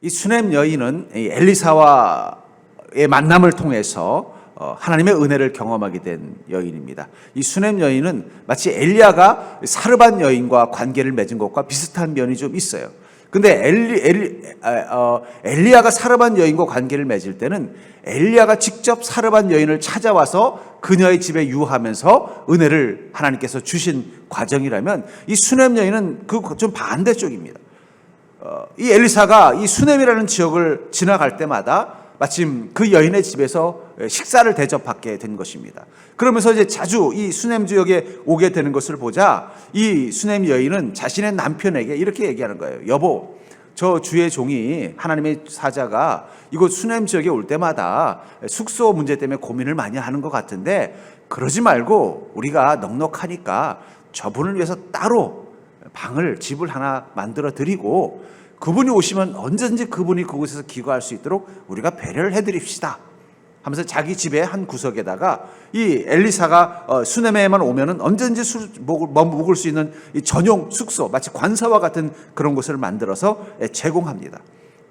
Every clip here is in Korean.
이 수넴 여인은 엘리사와의 만남을 통해서 하나님의 은혜를 경험하게 된 여인입니다. 이 수넴 여인은 마치 엘리야가 사르밧 여인과 관계를 맺은 것과 비슷한 면이 좀 있어요. 근데 엘리야가 사르밧 여인과 관계를 맺을 때는 엘리야가 직접 사르밧 여인을 찾아와서 그녀의 집에 유하면서 은혜를 하나님께서 주신 과정이라면, 이 수넴 여인은 그 좀 반대쪽입니다. 이 엘리사가 이 수넴이라는 지역을 지나갈 때마다 마침 그 여인의 집에서 식사를 대접받게 된 것입니다. 그러면서 이제 자주 이 수넴 지역에 오게 되는 것을 보자 이 수넴 여인은 자신의 남편에게 이렇게 얘기하는 거예요. 여보, 저 주의 종이, 하나님의 사자가 이곳 수넴 지역에 올 때마다 숙소 문제 때문에 고민을 많이 하는 것 같은데, 그러지 말고 우리가 넉넉하니까 저분을 위해서 따로 집을 하나 만들어 드리고, 그분이 오시면 언제든지 그분이 그곳에서 기거할 수 있도록 우리가 배려를 해드립시다 하면서 자기 집의 한 구석에다가 이 엘리사가 수넴에만 오면은 언제든지 머묵을 수 있는 이 전용 숙소, 마치 관사와 같은 그런 곳을 만들어서 제공합니다.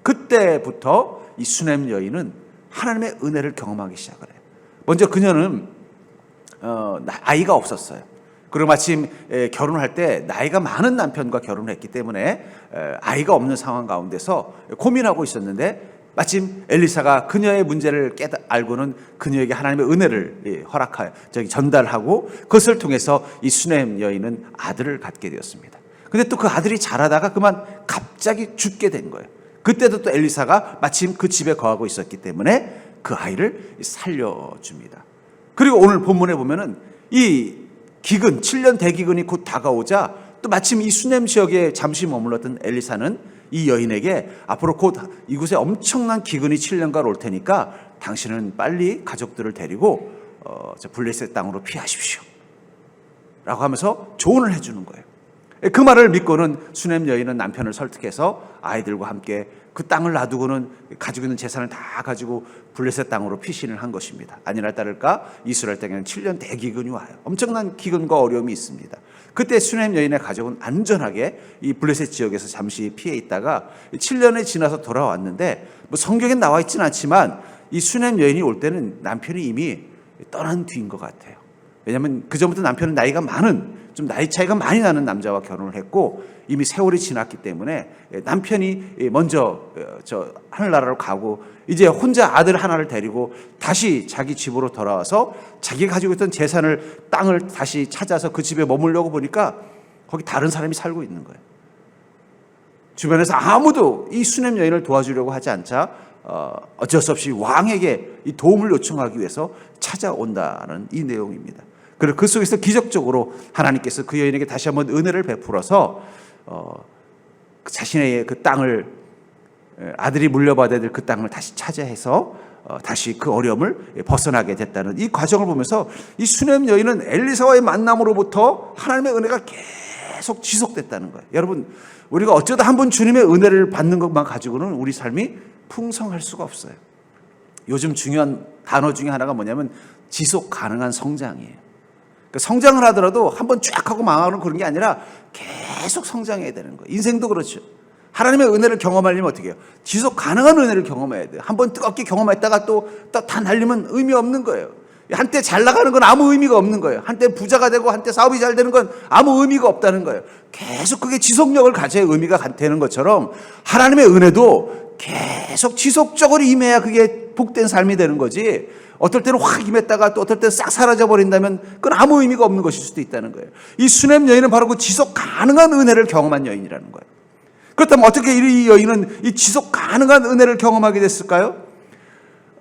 그때부터 이 수넴 여인은 하나님의 은혜를 경험하기 시작을 해요. 먼저 그녀는 아이가 없었어요. 그리고 마침 결혼할 때 나이가 많은 남편과 결혼을 했기 때문에 아이가 없는 상황 가운데서 고민하고 있었는데, 마침 엘리사가 그녀의 문제를 알고는 그녀에게 하나님의 은혜를 전달하고, 그것을 통해서 이 수넴 여인은 아들을 갖게 되었습니다. 근데 또 그 아들이 자라다가 그만 갑자기 죽게 된 거예요. 그때도 또 엘리사가 마침 그 집에 거하고 있었기 때문에 그 아이를 살려줍니다. 그리고 오늘 본문에 보면은 이 7년 대기근이 곧 다가오자 또 마침 이 수넴 지역에 잠시 머물렀던 엘리사는 이 여인에게 앞으로 곧 이곳에 엄청난 기근이 7년간 올 테니까 당신은 빨리 가족들을 데리고 블레셋 땅으로 피하십시오 라고 하면서 조언을 해주는 거예요. 그 말을 믿고는 수넴 여인은 남편을 설득해서 아이들과 함께 그 땅을 놔두고는 가지고 있는 재산을 다 가지고 블레셋 땅으로 피신을 한 것입니다. 아니나 다를까 이스라엘 땅에는 7년 대기근이 와요. 엄청난 기근과 어려움이 있습니다. 그때 수넴 여인의 가족은 안전하게 이 블레셋 지역에서 잠시 피해 있다가 7년이 지나서 돌아왔는데, 뭐 성경에 나와 있지는 않지만 이 수넴 여인이 올 때는 남편이 이미 떠난 뒤인 것 같아요. 왜냐하면 그전부터 남편은 나이가 많은, 좀 나이 차이가 많이 나는 남자와 결혼을 했고 이미 세월이 지났기 때문에 남편이 먼저 하늘나라로 가고 이제 혼자 아들 하나를 데리고 다시 자기 집으로 돌아와서 자기가 가지고 있던 재산을, 땅을 다시 찾아서 그 집에 머물려고 보니까 거기 다른 사람이 살고 있는 거예요. 주변에서 아무도 이 수넴 여인을 도와주려고 하지 않자 어쩔 수 없이 왕에게 이 도움을 요청하기 위해서 찾아온다는 이 내용입니다. 그리고 그 속에서 기적적으로 하나님께서 그 여인에게 다시 한번 은혜를 베풀어서 자신의 그 땅을, 아들이 물려받아야 될 그 땅을 다시 차지해서 다시 그 어려움을 벗어나게 됐다는 이 과정을 보면서 이 수넴 여인은 엘리사와의 만남으로부터 하나님의 은혜가 계속 지속됐다는 거예요. 여러분, 우리가 어쩌다 한 번 주님의 은혜를 받는 것만 가지고는 우리 삶이 풍성할 수가 없어요. 요즘 중요한 단어 중에 하나가 뭐냐면 지속 가능한 성장이에요. 성장을 하더라도 한번 쫙 하고 망하는 그런 게 아니라 계속 성장해야 되는 거예요. 인생도 그렇죠. 하나님의 은혜를 경험하려면 어떻게 해요? 지속 가능한 은혜를 경험해야 돼요. 한번 뜨겁게 경험했다가 또 다 날리면 의미 없는 거예요. 한때 잘 나가는 건 아무 의미가 없는 거예요. 한때 부자가 되고 한때 사업이 잘 되는 건 아무 의미가 없다는 거예요. 계속 그게 지속력을 가져야 의미가 되는 것처럼 하나님의 은혜도 계속 지속적으로 임해야 그게 복된 삶이 되는 거지, 어떨 때는 확 임했다가 또 어떨 때는 싹 사라져버린다면 그건 아무 의미가 없는 것일 수도 있다는 거예요. 이 수넴 여인은 바로 그 지속 가능한 은혜를 경험한 여인이라는 거예요. 그렇다면 어떻게 이 여인은 이 지속 가능한 은혜를 경험하게 됐을까요?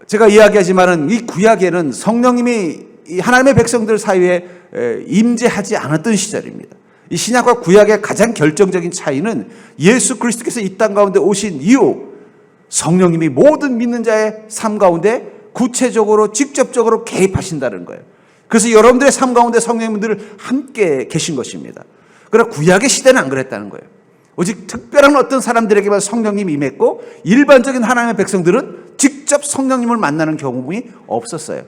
제가 이야기하지만은 이 구약에는 성령님이 이 하나님의 백성들 사이에 임재하지 않았던 시절입니다. 이 신약과 구약의 가장 결정적인 차이는 예수 그리스도께서 이 땅 가운데 오신 이후 성령님이 모든 믿는 자의 삶 가운데 구체적으로 직접적으로 개입하신다는 거예요. 그래서 여러분들의 삶 가운데 성령님들 함께 계신 것입니다. 그러나 구약의 시대는 안 그랬다는 거예요. 오직 특별한 어떤 사람들에게만 성령님이 임했고 일반적인 하나님의 백성들은 직접 성령님을 만나는 경험이 없었어요.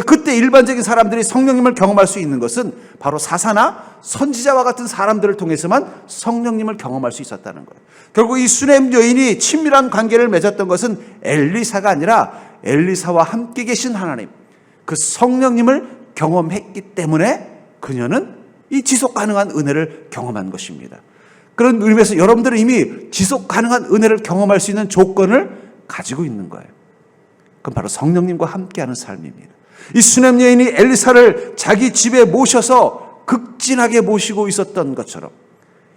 그때 일반적인 사람들이 성령님을 경험할 수 있는 것은 바로 사사나 선지자와 같은 사람들을 통해서만 성령님을 경험할 수 있었다는 거예요. 결국 이 수넴 여인이 친밀한 관계를 맺었던 것은 엘리사가 아니라 엘리사와 함께 계신 하나님, 그 성령님을 경험했기 때문에 그녀는 이 지속 가능한 은혜를 경험한 것입니다. 그런 의미에서 여러분들은 이미 지속 가능한 은혜를 경험할 수 있는 조건을 가지고 있는 거예요. 그건 바로 성령님과 함께하는 삶입니다. 이 수넴 여인이 엘리사를 자기 집에 모셔서 극진하게 모시고 있었던 것처럼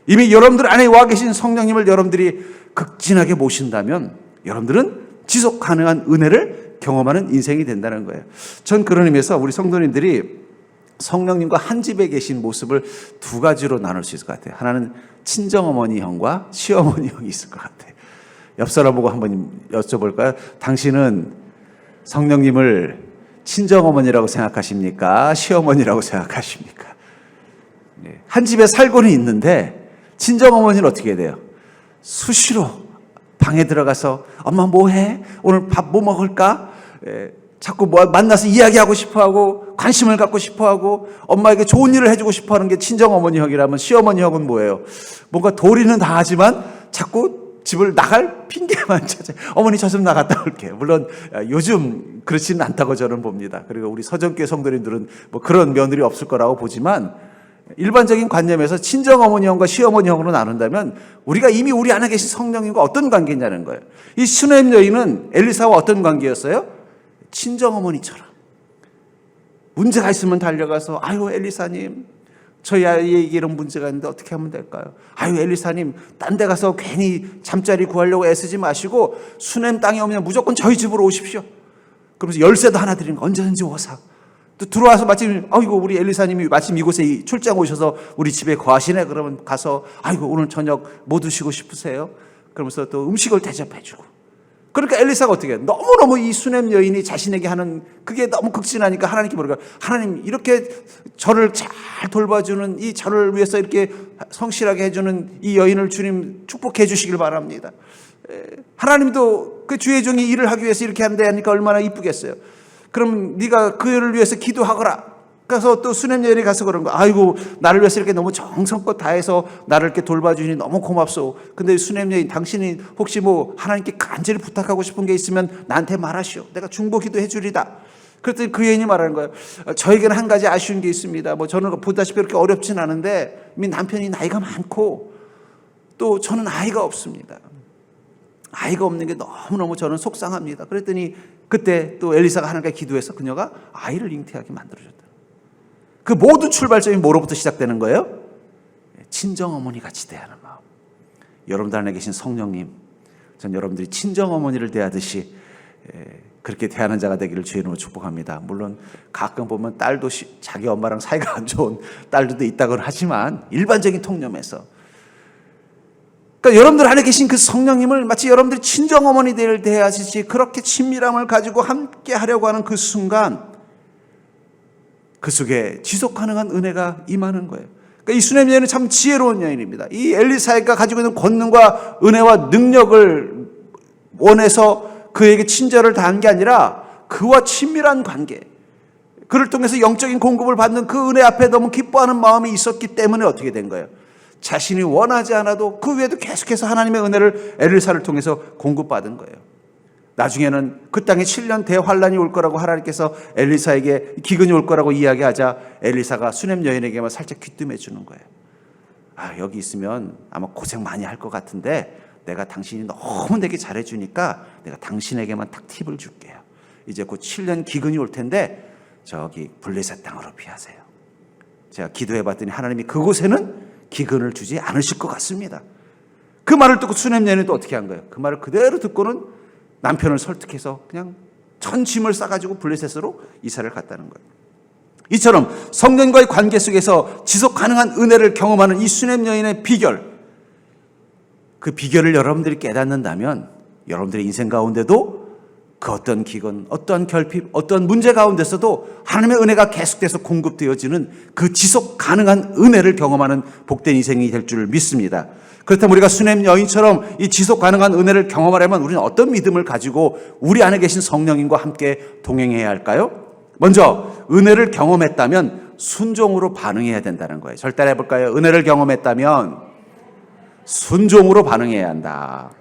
이미 여러분들 안에 와 계신 성령님을 여러분들이 극진하게 모신다면 여러분들은 지속 가능한 은혜를 경험하는 인생이 된다는 거예요. 전 그런 의미에서 우리 성도님들이 성령님과 한 집에 계신 모습을 두 가지로 나눌 수 있을 것 같아요. 하나는 친정어머니 형과 시어머니 형이 있을 것 같아요. 옆 사람 보고 한번 여쭤볼까요? 당신은 성령님을 친정어머니라고 생각하십니까? 시어머니라고 생각하십니까? 한 집에 살고는 있는데 친정어머니는 어떻게 돼요? 수시로 방에 들어가서 엄마 뭐해? 오늘 밥 뭐 먹을까? 자꾸 만나서 이야기하고 싶어하고 관심을 갖고 싶어하고 엄마에게 좋은 일을 해주고 싶어하는 게 친정어머니 형이라면 시어머니 형은 뭐예요? 뭔가 도리는 다 하지만 자꾸 집을 나갈 핑계만 찾아요. 어머니 저 좀 나갔다 올게요. 물론 요즘 그렇지는 않다고 저는 봅니다. 그리고 우리 서정교회 성도님들은 뭐 그런 며느리 없을 거라고 보지만 일반적인 관념에서 친정어머니 형과 시어머니 형으로 나눈다면 우리가 이미 우리 안에 계신 성령님과 어떤 관계냐는 거예요. 이 수넴 여인은 엘리사와 어떤 관계였어요? 친정어머니처럼. 문제가 있으면 달려가서 아유 엘리사님 저희 아이에게 이런 문제가 있는데 어떻게 하면 될까요? 아유 엘리사님 딴 데 가서 괜히 잠자리 구하려고 애쓰지 마시고 수넴 땅에 오면 무조건 저희 집으로 오십시오. 그러면서 열쇠도 하나 드리는 거 언제든지 오사. 또 들어와서 마침 아이고 우리 엘리사님이 마침 이곳에 출장 오셔서 우리 집에 거하시네. 그러면 가서 아이고 오늘 저녁 뭐 드시고 싶으세요? 그러면서 또 음식을 대접해주고. 그러니까 엘리사가 어떻게 해요? 너무너무 이 수넴 여인이 자신에게 하는 그게 너무 극진하니까 하나님께 뭐랄까 하나님 이렇게 저를 잘 돌봐주는 이 저를 위해서 이렇게 성실하게 해주는 이 여인을 주님 축복해 주시길 바랍니다. 하나님도 그 주의 종이 일을 하기 위해서 이렇게 한다 하니까 얼마나 이쁘겠어요. 그럼 네가 그를 위해서 기도하거라. 그래서 또 수넴 여인이 가서 그런 거. 아이고 나를 위해서 이렇게 너무 정성껏 다해서 나를 이렇게 돌봐주니 너무 고맙소. 근데 수넴 여인 당신이 혹시 뭐 하나님께 간절히 부탁하고 싶은 게 있으면 나한테 말하시오. 내가 중보기도 해주리다. 그랬더니 그 여인이 말하는 거예요. 저에게는 한 가지 아쉬운 게 있습니다. 뭐 저는 보다시피 그렇게 어렵진 않은데 이미 남편이 나이가 많고 또 저는 아이가 없습니다. 아이가 없는 게 너무너무 저는 속상합니다. 그랬더니 그때 또 엘리사가 하나님께 기도해서 그녀가 아이를 잉태하게 만들어줬다. 그 모든 출발점이 뭐로부터 시작되는 거예요? 친정어머니 같이 대하는 마음. 여러분들 안에 계신 성령님, 전 여러분들이 친정어머니를 대하듯이 그렇게 대하는 자가 되기를 주의 이름으로 축복합니다. 물론 가끔 보면 딸도 자기 엄마랑 사이가 안 좋은 딸들도 있다고는 하지만 일반적인 통념에서 그러니까 여러분들 안에 계신 그 성령님을 마치 여러분들이 친정어머니들을 대하듯이 그렇게 친밀함을 가지고 함께 하려고 하는 그 순간 그 속에 지속 가능한 은혜가 임하는 거예요. 그러니까 이 수넴 여인은 참 지혜로운 여인입니다. 이 엘리사가 가지고 있는 권능과 은혜와 능력을 원해서 그에게 친절을 다한 게 아니라 그와 친밀한 관계, 그를 통해서 영적인 공급을 받는 그 은혜 앞에 너무 기뻐하는 마음이 있었기 때문에 어떻게 된 거예요? 자신이 원하지 않아도 그 외에도 계속해서 하나님의 은혜를 엘리사를 통해서 공급받은 거예요. 나중에는 그 땅에 7년 대환란이 올 거라고 하나님께서 엘리사에게 기근이 올 거라고 이야기하자 엘리사가 수넴 여인에게만 살짝 귀뜸해 주는 거예요. 아, 여기 있으면 아마 고생 많이 할 것 같은데 내가 당신이 너무 내게 잘해주니까 내가 당신에게만 딱 팁을 줄게요. 이제 곧 7년 기근이 올 텐데 저기 블레셋 땅으로 피하세요. 제가 기도해 봤더니 하나님이 그곳에는 기근을 주지 않으실 것 같습니다. 그 말을 듣고 수넴 여인은 또 어떻게 한 거예요? 그 말을 그대로 듣고는 남편을 설득해서 그냥 전 짐을 싸가지고 블레셋으로 이사를 갔다는 거예요. 이처럼 성령과의 관계 속에서 지속 가능한 은혜를 경험하는 이 수넴 여인의 비결, 그 비결을 여러분들이 깨닫는다면 여러분들의 인생 가운데도 그 어떤 기근, 어떤 결핍, 어떤 문제 가운데서도 하나님의 은혜가 계속돼서 공급되어지는 그 지속 가능한 은혜를 경험하는 복된 인생이 될 줄 믿습니다. 그렇다면 우리가 수넴 여인처럼 이 지속 가능한 은혜를 경험하려면 우리는 어떤 믿음을 가지고 우리 안에 계신 성령님과 함께 동행해야 할까요? 먼저 은혜를 경험했다면 순종으로 반응해야 된다는 거예요. 절대 해볼까요? 은혜를 경험했다면 순종으로 반응해야 한다.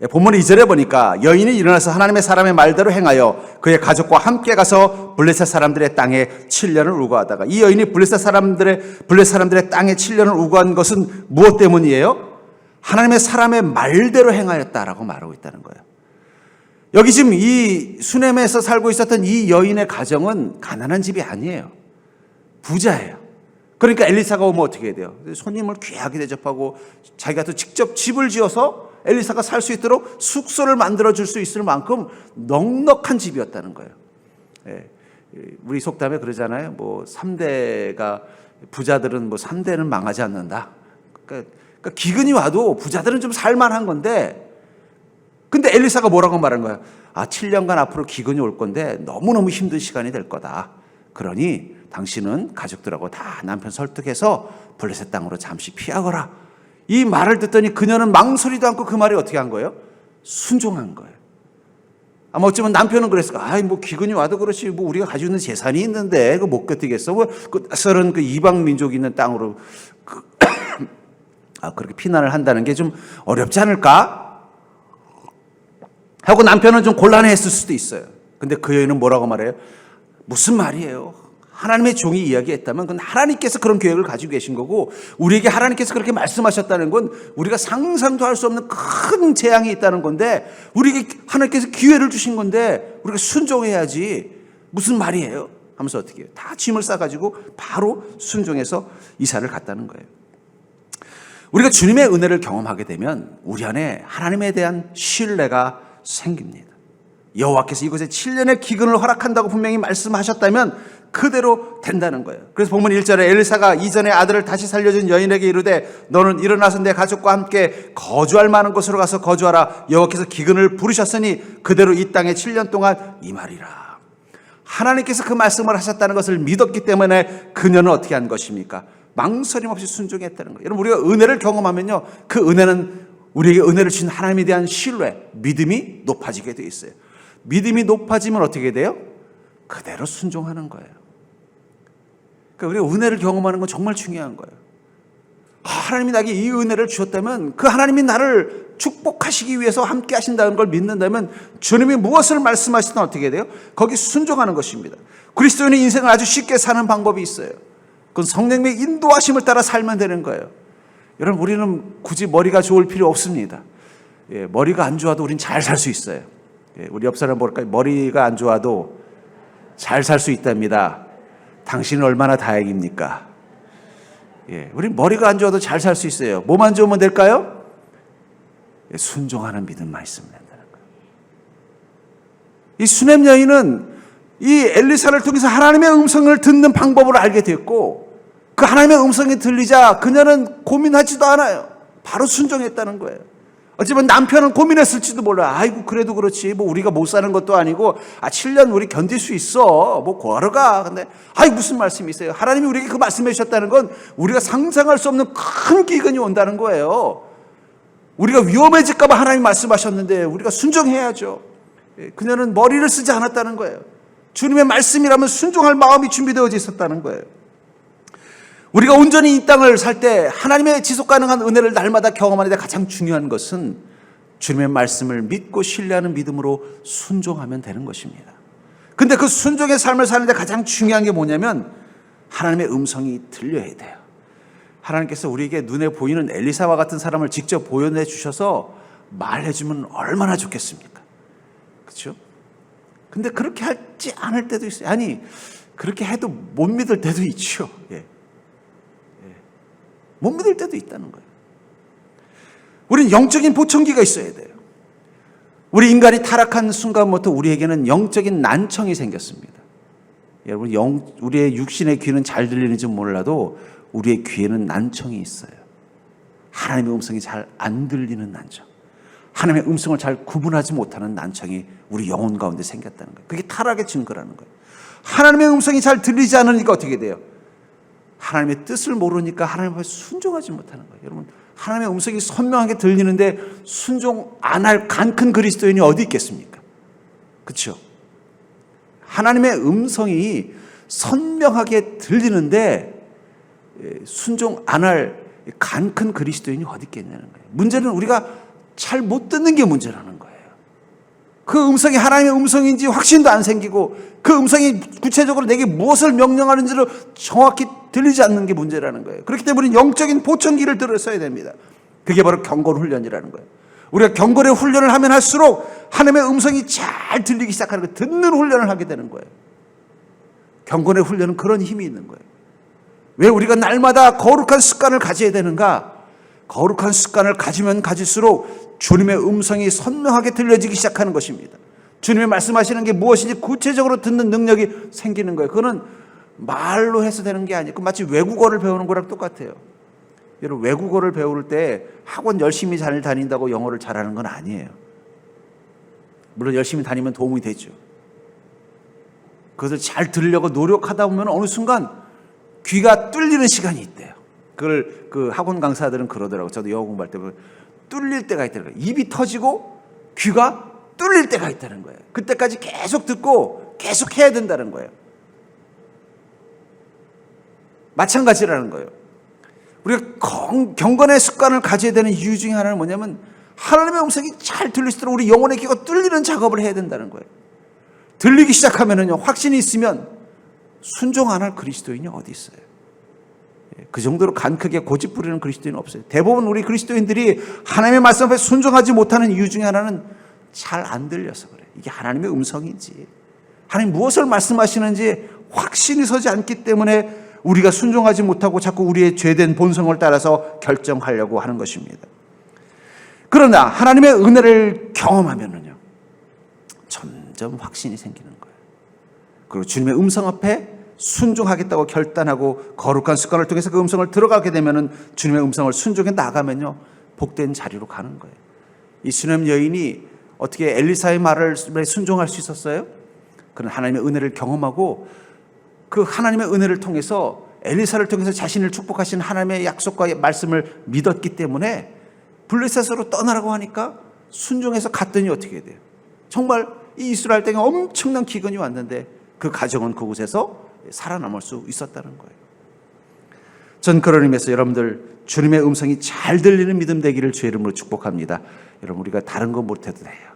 본문 2절에 보니까 여인이 일어나서 하나님의 사람의 말대로 행하여 그의 가족과 함께 가서 블레셋 사람들의 땅에 7년을 우거하다가, 이 여인이 블레셋 사람들의 땅에 7년을 우거한 것은 무엇 때문이에요? 하나님의 사람의 말대로 행하였다라고 말하고 있다는 거예요. 여기 지금 이 수넴에서 살고 있었던 이 여인의 가정은 가난한 집이 아니에요. 부자예요. 그러니까 엘리사가 오면 어떻게 해야 돼요? 손님을 귀하게 대접하고 자기가 또 직접 집을 지어서 엘리사가 살 수 있도록 숙소를 만들어줄 수 있을 만큼 넉넉한 집이었다는 거예요. 예. 우리 속담에 그러잖아요. 뭐 3대가, 부자들은 뭐 3대는 망하지 않는다. 그러니까 기근이 와도 부자들은 좀 살만한 건데, 근데 엘리사가 뭐라고 말한 거야? 7년간 앞으로 기근이 올 건데 너무너무 힘든 시간이 될 거다. 그러니 당신은 가족들하고 다 남편 설득해서 블레셋 땅으로 잠시 피하거라. 이 말을 듣더니 그녀는 망설이도 않고 그 말이 어떻게 한 거예요? 순종한 거예요. 아마 어쩌면 남편은 그랬을까? 뭐 기근이 와도 그렇지, 뭐 우리가 가지고 있는 재산이 있는데 그거 못 버티겠어. 뭐 그 썰은 그 이방 민족이 있는 땅으로 그렇게 피난을 한다는 게 좀 어렵지 않을까? 하고 남편은 좀 곤란했을 수도 있어요. 근데 그 여인은 뭐라고 말해요? 무슨 말이에요? 하나님의 종이 이야기했다면 그건 하나님께서 그런 계획을 가지고 계신 거고, 우리에게 하나님께서 그렇게 말씀하셨다는 건 우리가 상상도 할 수 없는 큰 재앙이 있다는 건데, 우리에게 하나님께서 기회를 주신 건데 우리가 순종해야지. 무슨 말이에요? 하면서 어떻게 해요? 다 짐을 싸가지고 바로 순종해서 이사를 갔다는 거예요. 우리가 주님의 은혜를 경험하게 되면 우리 안에 하나님에 대한 신뢰가 생깁니다. 여호와께서 이곳에 7년의 기근을 허락한다고 분명히 말씀하셨다면 그대로 된다는 거예요. 그래서 본문 1절에 엘리사가 이전에 아들을 다시 살려준 여인에게 이르되 너는 일어나서 내 가족과 함께 거주할 만한 곳으로 가서 거주하라. 여호와께서 기근을 부르셨으니 그대로 이 땅에 7년 동안 임하리라. 하나님께서 그 말씀을 하셨다는 것을 믿었기 때문에 그녀는 어떻게 한 것입니까? 망설임 없이 순종했다는 거예요. 여러분, 우리가 은혜를 경험하면요, 그 은혜는 우리에게 은혜를 주신 하나님에 대한 신뢰, 믿음이 높아지게 되어 있어요. 믿음이 높아지면 어떻게 돼요? 그대로 순종하는 거예요. 그러니까 우리가 은혜를 경험하는 건 정말 중요한 거예요. 하나님이 나에게 이 은혜를 주셨다면, 그 하나님이 나를 축복하시기 위해서 함께 하신다는 걸 믿는다면 주님이 무엇을 말씀하시든 어떻게 돼요? 거기 순종하는 것입니다. 그리스도인의 인생을 아주 쉽게 사는 방법이 있어요. 그건 성령의 인도하심을 따라 살면 되는 거예요. 여러분, 우리는 굳이 머리가 좋을 필요 없습니다. 머리가 안 좋아도 우린 잘 살 수 있어요. 우리 옆 사람 볼까요? 머리가 안 좋아도 잘 살 수 있답니다. 당신은 얼마나 다행입니까? 우리 머리가 안 좋아도 잘 살 수 있어요. 뭐만 좋으면 될까요? 순종하는 믿음만 있으면 된다는 거예요. 이 수넴 여인은 이 엘리사를 통해서 하나님의 음성을 듣는 방법을 알게 됐고, 그 하나님의 음성이 들리자 그녀는 고민하지도 않아요. 바로 순종했다는 거예요. 어쩌면 남편은 고민했을지도 몰라. 아이고 그래도 그렇지, 뭐 우리가 못 사는 것도 아니고 7년 우리 견딜 수 있어, 뭐 구하러 가. 근데 무슨 말씀이 있어요? 하나님이 우리에게 그 말씀해 주셨다는 건 우리가 상상할 수 없는 큰 기근이 온다는 거예요. 우리가 위험해질까 봐 하나님이 말씀하셨는데 우리가 순종해야죠. 그녀는 머리를 쓰지 않았다는 거예요. 주님의 말씀이라면 순종할 마음이 준비되어져 있었다는 거예요. 우리가 온전히 이 땅을 살 때 하나님의 지속 가능한 은혜를 날마다 경험하는 데 가장 중요한 것은 주님의 말씀을 믿고 신뢰하는 믿음으로 순종하면 되는 것입니다. 근데 그 순종의 삶을 사는데 가장 중요한 게 뭐냐면 하나님의 음성이 들려야 돼요. 하나님께서 우리에게 눈에 보이는 엘리사와 같은 사람을 직접 보여내 주셔서 말해주면 얼마나 좋겠습니까? 그렇죠? 근데 그렇게 하지 않을 때도 있어요. 아니, 그렇게 해도 못 믿을 때도 있죠. 못 믿을 때도 있다는 거예요. 우리는 영적인 보청기가 있어야 돼요. 우리 인간이 타락한 순간부터 우리에게는 영적인 난청이 생겼습니다. 여러분, 우리의 육신의 귀는 잘 들리는지 몰라도 우리의 귀에는 난청이 있어요. 하나님의 음성이 잘 안 들리는 난청, 하나님의 음성을 잘 구분하지 못하는 난청이 우리 영혼 가운데 생겼다는 거예요. 그게 타락의 증거라는 거예요. 하나님의 음성이 잘 들리지 않으니까 어떻게 돼요? 하나님의 뜻을 모르니까 하나님 앞에 순종하지 못하는 거예요. 여러분, 하나님의 음성이 선명하게 들리는데 순종 안 할 간 큰 그리스도인이 어디 있겠습니까? 그렇죠? 하나님의 음성이 선명하게 들리는데 순종 안 할 간 큰 그리스도인이 어디 있겠냐는 거예요. 문제는 우리가 잘 못 듣는 게 문제라는 거예요. 그 음성이 하나님의 음성인지 확신도 안 생기고 그 음성이 구체적으로 내게 무엇을 명령하는지를 정확히 들리지 않는 게 문제라는 거예요. 그렇기 때문에 영적인 보청기를 들었어야 됩니다. 그게 바로 경건 훈련이라는 거예요. 우리가 경건의 훈련을 하면 할수록 하나님의 음성이 잘 들리기 시작하는 거예요. 듣는 훈련을 하게 되는 거예요. 경건의 훈련은 그런 힘이 있는 거예요. 왜 우리가 날마다 거룩한 습관을 가져야 되는가? 거룩한 습관을 가지면 가질수록 주님의 음성이 선명하게 들려지기 시작하는 것입니다. 주님이 말씀하시는 게 무엇인지 구체적으로 듣는 능력이 생기는 거예요. 그거는 말로 해서 되는 게 아니고 마치 외국어를 배우는 거랑 똑같아요. 여러분, 외국어를 배울 때 학원 열심히 잘 다닌다고 영어를 잘하는 건 아니에요. 물론 열심히 다니면 도움이 되죠. 그것을 잘 들으려고 노력하다 보면 어느 순간 귀가 뚫리는 시간이 있대요. 그걸 그 학원 강사들은 그러더라고요. 저도 영어 공부할 때 보면 뚫릴 때가 있다는 거예요. 입이 터지고 귀가 뚫릴 때가 있다는 거예요. 그때까지 계속 듣고 계속 해야 된다는 거예요. 마찬가지라는 거예요. 우리가 경건의 습관을 가져야 되는 이유 중에 하나는 뭐냐면 하나님의 음성이 잘 들릴 수 있도록 우리 영혼의 귀가 뚫리는 작업을 해야 된다는 거예요. 들리기 시작하면은요, 확신이 있으면 순종 안 할 그리스도인이 어디 있어요? 그 정도로 간 크게 고집 부리는 그리스도인은 없어요. 대부분 우리 그리스도인들이 하나님의 말씀 앞에 순종하지 못하는 이유 중에 하나는 잘 안 들려서 그래요. 이게 하나님의 음성인지 하나님 무엇을 말씀하시는지 확신이 서지 않기 때문에 우리가 순종하지 못하고 자꾸 우리의 죄된 본성을 따라서 결정하려고 하는 것입니다. 그러나 하나님의 은혜를 경험하면은요, 점점 확신이 생기는 거예요. 그리고 주님의 음성 앞에 순종하겠다고 결단하고 거룩한 습관을 통해서 그 음성을 들어가게 되면은 주님의 음성을 순종해 나가면요, 복된 자리로 가는 거예요. 이 수nem 여인이 어떻게 엘리사의 말을 순종할 수 있었어요? 그는 하나님의 은혜를 경험하고 그 하나님의 은혜를 통해서 엘리사를 통해서 자신을 축복하신 하나님의 약속과 말씀을 믿었기 때문에 블레셋으로 떠나라고 하니까 순종해서 갔더니 어떻게 돼요? 정말 이 이스라엘 땅에 엄청난 기근이 왔는데 그 가정은 그곳에서 살아남을 수 있었다는 거예요. 전 그런 의미에서 여러분들 주님의 음성이 잘 들리는 믿음 되기를 주의 이름으로 축복합니다. 여러분, 우리가 다른 거 못해도 돼요.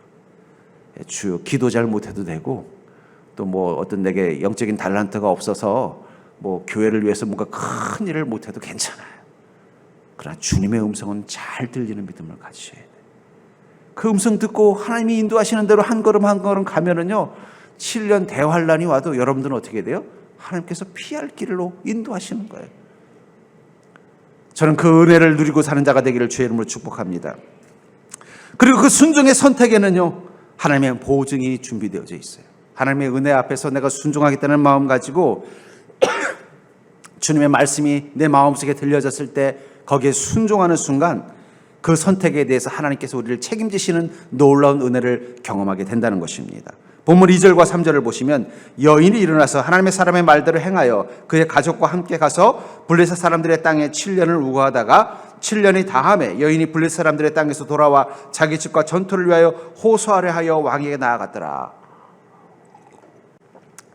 주요 기도 잘 못해도 되고, 또 뭐 어떤 내게 영적인 달란트가 없어서 뭐 교회를 위해서 뭔가 큰 일을 못해도 괜찮아요. 그러나 주님의 음성은 잘 들리는 믿음을 가지셔야 돼요. 그 음성 듣고 하나님이 인도하시는 대로 한 걸음 한 걸음 가면은요, 7년 대환란이 와도 여러분들은 어떻게 돼요? 하나님께서 피할 길로 인도하시는 거예요. 저는 그 은혜를 누리고 사는 자가 되기를 주의 이름으로 축복합니다. 그리고 그 순종의 선택에는요, 하나님의 보증이 준비되어져 있어요. 하나님의 은혜 앞에서 내가 순종하겠다는 마음 가지고 주님의 말씀이 내 마음속에 들려졌을 때 거기에 순종하는 순간 그 선택에 대해서 하나님께서 우리를 책임지시는 놀라운 은혜를 경험하게 된다는 것입니다. 본문 2절과 3절을 보시면 여인이 일어나서 하나님의 사람의 말대로 행하여 그의 가족과 함께 가서 블레셋 사람들의 땅에 7년을 우거하다가 7년이 다함에 여인이 블레셋 사람들의 땅에서 돌아와 자기 집과 전투를 위하여 호소하려 하여 왕에게 나아갔더라.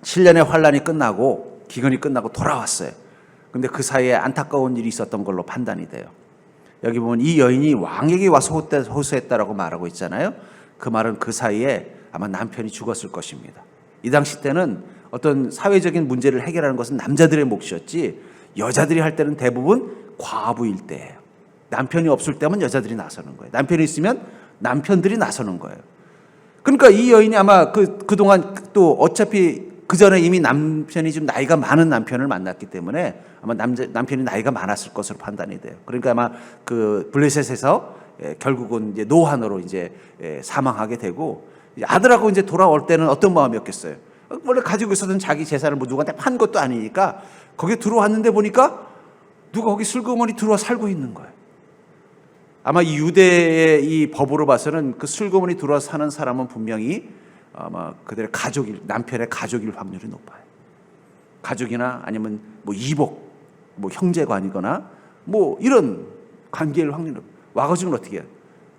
7년의 환란이 끝나고 기근이 끝나고 돌아왔어요. 근데 그 사이에 안타까운 일이 있었던 걸로 판단이 돼요. 여기 보면 이 여인이 왕에게 와서 호소했다라고 말하고 있잖아요. 그 말은 그 사이에 아마 남편이 죽었을 것입니다. 이 당시 때는 어떤 사회적인 문제를 해결하는 것은 남자들의 몫이었지 여자들이 할 때는 대부분 과부일 때예요. 남편이 없을 때면 여자들이 나서는 거예요. 남편이 있으면 남편들이 나서는 거예요. 그러니까 이 여인이 아마 그동안 또 어차피 그 전에 이미 남편이 좀 나이가 많은 남편을 만났기 때문에 아마 남편이 나이가 많았을 것으로 판단이 돼요. 그러니까 아마 그 블레셋에서 결국은 이제 노환으로 이제 사망하게 되고 아들하고 이제 돌아올 때는 어떤 마음이었겠어요? 원래 가지고 있었던 자기 재산을 뭐 누구한테 판 것도 아니니까 거기에 들어왔는데 보니까 누가 거기 슬그머니 들어와 살고 있는 거예요. 아마 이 유대의 이 법으로 봐서는 그 슬그머니 들어와 사는 사람은 분명히 아마 그들의 가족일, 남편의 가족일 확률이 높아요. 가족이나 아니면 뭐 이복, 뭐 형제관이거나 뭐 이런 관계일 확률이 높아요. 와가지고는 어떻게 해요?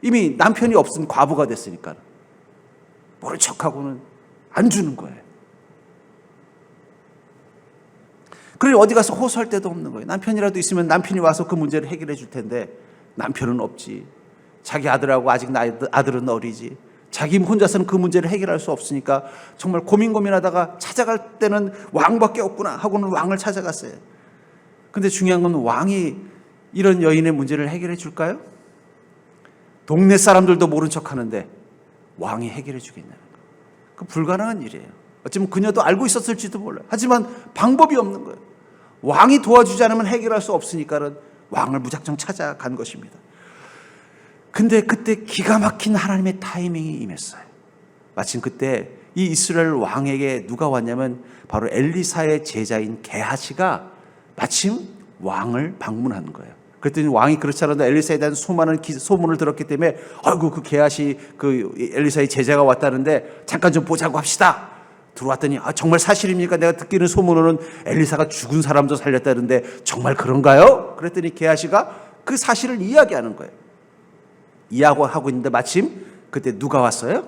이미 남편이 없은 과부가 됐으니까 모른 척하고는 안 주는 거예요. 그러니 어디 가서 호소할 데도 없는 거예요. 남편이라도 있으면 남편이 와서 그 문제를 해결해 줄 텐데 남편은 없지. 자기 아들하고 아직 아들은 어리지. 자기 혼자서는 그 문제를 해결할 수 없으니까 정말 고민하다가 찾아갈 때는 왕밖에 없구나 하고는 왕을 찾아갔어요. 근데 중요한 건 왕이 이런 여인의 문제를 해결해 줄까요? 동네 사람들도 모른 척 하는데 왕이 해결해 주겠냐는 거예요. 그 불가능한 일이에요. 어쩌면 그녀도 알고 있었을지도 몰라요. 하지만 방법이 없는 거예요. 왕이 도와주지 않으면 해결할 수 없으니까는 왕을 무작정 찾아간 것입니다. 근데 그때 기가 막힌 하나님의 타이밍이 임했어요. 마침 그때 이 이스라엘 왕에게 누가 왔냐면 바로 엘리사의 제자인 게하시가 마침 왕을 방문한 거예요. 그랬더니 왕이 그렇지 않아도 엘리사에 대한 수많은 소문을 들었기 때문에 아이고 그 게하시 그 엘리사의 제자가 왔다는데 잠깐 좀 보자고 합시다. 들어왔더니 정말 사실입니까? 내가 듣기는 소문으로는 엘리사가 죽은 사람도 살렸다는데 정말 그런가요? 그랬더니 게하시가 그 사실을 이야기하는 거예요. 이야기하고 있는데 마침 그때 누가 왔어요?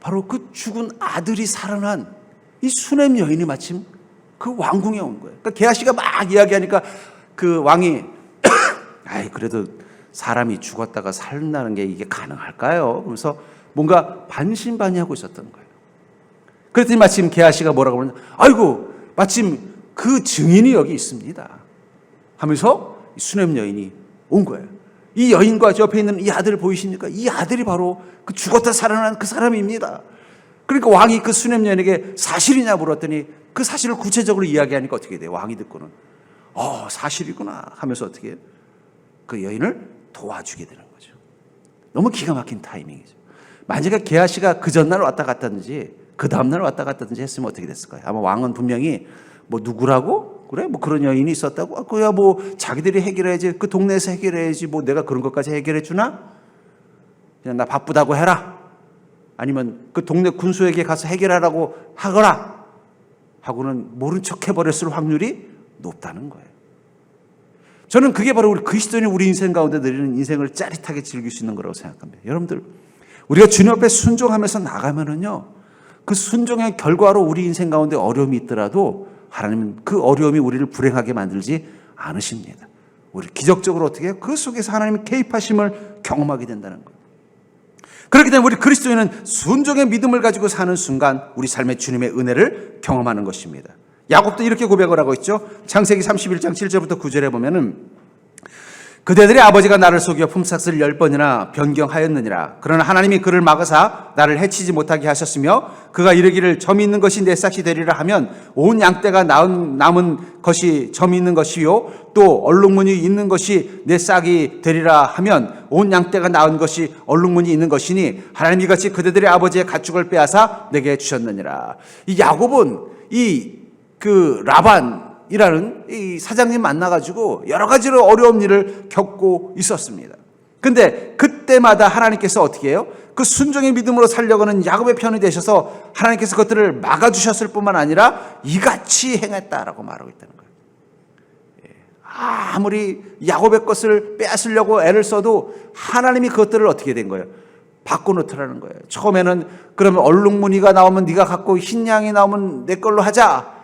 바로 그 죽은 아들이 살아난 이 수넴 여인이 마침 그 왕궁에 온 거예요. 그러니까 게하시가 막 이야기하니까 그 왕이 아이 그래도 사람이 죽었다가 살아나는 게 이게 가능할까요? 그러면서 뭔가 반신반의하고 있었던 거예요. 그랬더니 마침 게하시가 뭐라고 그러냐? 아이고 마침 그 증인이 여기 있습니다 하면서 수넴 여인이 온 거예요. 이 여인과 옆에 있는 이 아들 보이십니까? 이 아들이 바로 그 죽었다 살아난 그 사람입니다. 그러니까 왕이 그 수넴 여인에게 사실이냐 물었더니 그 사실을 구체적으로 이야기하니까 어떻게 돼요? 왕이 듣고는 사실이구나 하면서 어떻게 해요? 그 여인을 도와주게 되는 거죠. 너무 기가 막힌 타이밍이죠. 만약에 게하시가 그 전날 왔다 갔다든지 그 다음날 왔다 갔다든지 했으면 어떻게 됐을까요? 아마 왕은 분명히 뭐 누구라고? 그래? 뭐 그런 여인이 있었다고? 그야 뭐 자기들이 해결해야지. 그 동네에서 해결해야지. 뭐 내가 그런 것까지 해결해 주나? 그냥 나 바쁘다고 해라. 아니면 그 동네 군수에게 가서 해결하라고 하거라. 하고는 모른 척 해버렸을 확률이 높다는 거예요. 저는 그게 바로 우리 그리스도인이 우리 인생 가운데 누리는 인생을 짜릿하게 즐길 수 있는 거라고 생각합니다. 여러분들, 우리가 주님 앞에 순종하면서 나가면은요, 그 순종의 결과로 우리 인생 가운데 어려움이 있더라도 하나님은 그 어려움이 우리를 불행하게 만들지 않으십니다. 우리 기적적으로 어떻게 해요? 그 속에서 하나님의 개입하심을 경험하게 된다는 거예요. 그렇기 때문에 우리 그리스도인은 순종의 믿음을 가지고 사는 순간 우리 삶의 주님의 은혜를 경험하는 것입니다. 야곱도 이렇게 고백을 하고 있죠. 창세기 31장 7절부터 9절에 보면은 그대들의 아버지가 나를 속여 품삯을 10번이나 변경하였느니라. 그러나 하나님이 그를 막으사 나를 해치지 못하게 하셨으며 그가 이르기를 점이 있는 것이 내 싹이 되리라 하면 온 양떼가 남은 것이 점이 있는 것이요 또 얼룩무늬 있는 것이 내 싹이 되리라 하면 온 양떼가 낳은 것이 얼룩무늬 있는 것이니 하나님이 같이 그대들의 아버지의 가축을 빼앗아 내게 주셨느니라. 이 야곱은 라반이라는 이 사장님 만나가지고 여러 가지로 어려운 일을 겪고 있었습니다. 근데 그때마다 하나님께서 어떻게 해요? 그 순종의 믿음으로 살려고는 야곱의 편이 되셔서 하나님께서 그것들을 막아주셨을 뿐만 아니라 이같이 행했다라고 말하고 있다는 거예요. 아무리 야곱의 것을 빼앗으려고 애를 써도 하나님이 그것들을 어떻게 된 거예요? 바꿔놓더라는 거예요. 처음에는 그러면 얼룩무늬가 나오면 네가 갖고 흰 양이 나오면 내 걸로 하자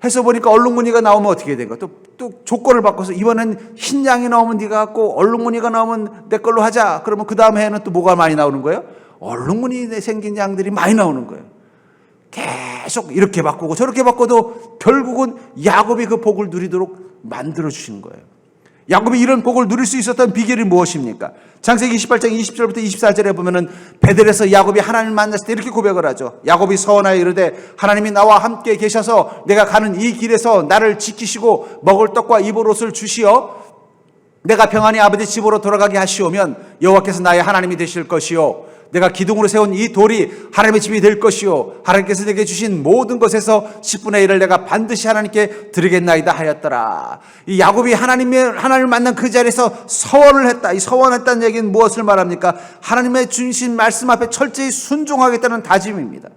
해서 보니까 얼룩무늬가 나오면 어떻게 된 거야? 또 조건을 바꿔서 이번엔 흰 양이 나오면 네가 갖고 얼룩무늬가 나오면 내 걸로 하자. 그러면 그 다음 해에는 또 뭐가 많이 나오는 거예요? 얼룩무늬 생긴 양들이 많이 나오는 거예요. 계속 이렇게 바꾸고 저렇게 바꿔도 결국은 야곱이 그 복을 누리도록 만들어 주시는 거예요. 야곱이 이런 복을 누릴 수 있었던 비결이 무엇입니까? 창세기 28장 20절부터 24절에 보면은 베델에서 야곱이 하나님을 만났을 때 이렇게 고백을 하죠. 야곱이 서원하여 이르되 하나님이 나와 함께 계셔서 내가 가는 이 길에서 나를 지키시고 먹을 떡과 입을 옷을 주시어 내가 평안히 아버지 집으로 돌아가게 하시오면 여호와께서 나의 하나님이 되실 것이요 내가 기둥으로 세운 이 돌이 하나님의 집이 될 것이요 하나님께서 내게 주신 모든 것에서 10분의 1을 내가 반드시 하나님께 드리겠나이다 하였더라. 이 야곱이 하나님을 만난 그 자리에서 서원을 했다. 이 서원했다는 얘기는 무엇을 말합니까? 하나님의 주신 말씀 앞에 철저히 순종하겠다는 다짐입니다.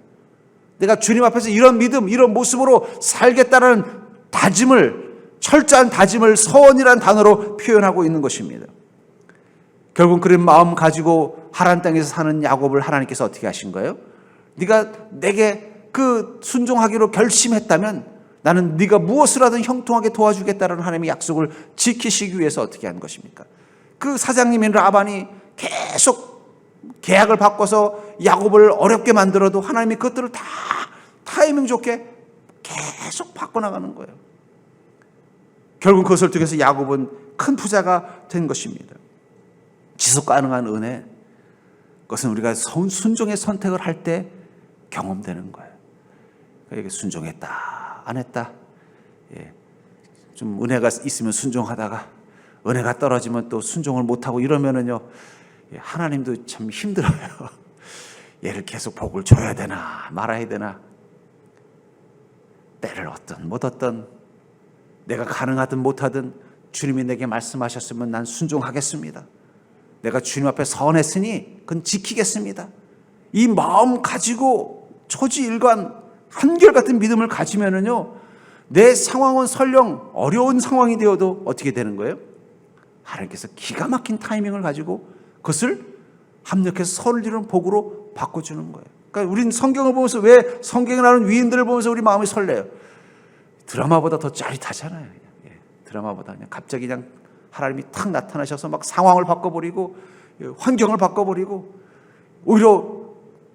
내가 주님 앞에서 이런 믿음, 이런 모습으로 살겠다는 철저한 다짐을 서원이라는 단어로 표현하고 있는 것입니다. 결국 그런 마음 가지고 하란 땅에서 사는 야곱을 하나님께서 어떻게 하신 거예요? 네가 내게 그 순종하기로 결심했다면 나는 네가 무엇을 하든 형통하게 도와주겠다라는 하나님의 약속을 지키시기 위해서 어떻게 한 것입니까? 그 사장님인 라반이 계속 계약을 바꿔서 야곱을 어렵게 만들어도 하나님이 그것들을 다 타이밍 좋게 계속 바꿔나가는 거예요. 결국 그것을 통해서 야곱은 큰 부자가 된 것입니다. 지속 가능한 은혜, 그것은 우리가 순종의 선택을 할 때 경험되는 거예요. 그러니까 순종했다, 안 했다. 좀 은혜가 있으면 순종하다가 은혜가 떨어지면 또 순종을 못하고 이러면은요, 하나님도 참 힘들어요. 얘를 계속 복을 줘야 되나 말아야 되나. 때를 얻든 못 얻든 내가 가능하든 못하든 주님이 내게 말씀하셨으면 난 순종하겠습니다. 내가 주님 앞에 선했으니 그건 지키겠습니다. 이 마음 가지고 초지일관 한결같은 믿음을 가지면은요, 내 상황은 설령 어려운 상황이 되어도 어떻게 되는 거예요? 하나님께서 기가 막힌 타이밍을 가지고 그것을 합력해서 선을 이루는 복으로 바꿔주는 거예요. 그러니까 우린 성경을 보면서, 왜 성경에 나오는 위인들을 보면서 우리 마음이 설레요? 드라마보다 더 짜릿하잖아요. 드라마보다 그냥 갑자기 그냥 하나님이 탁 나타나셔서 막 상황을 바꿔버리고 환경을 바꿔버리고 오히려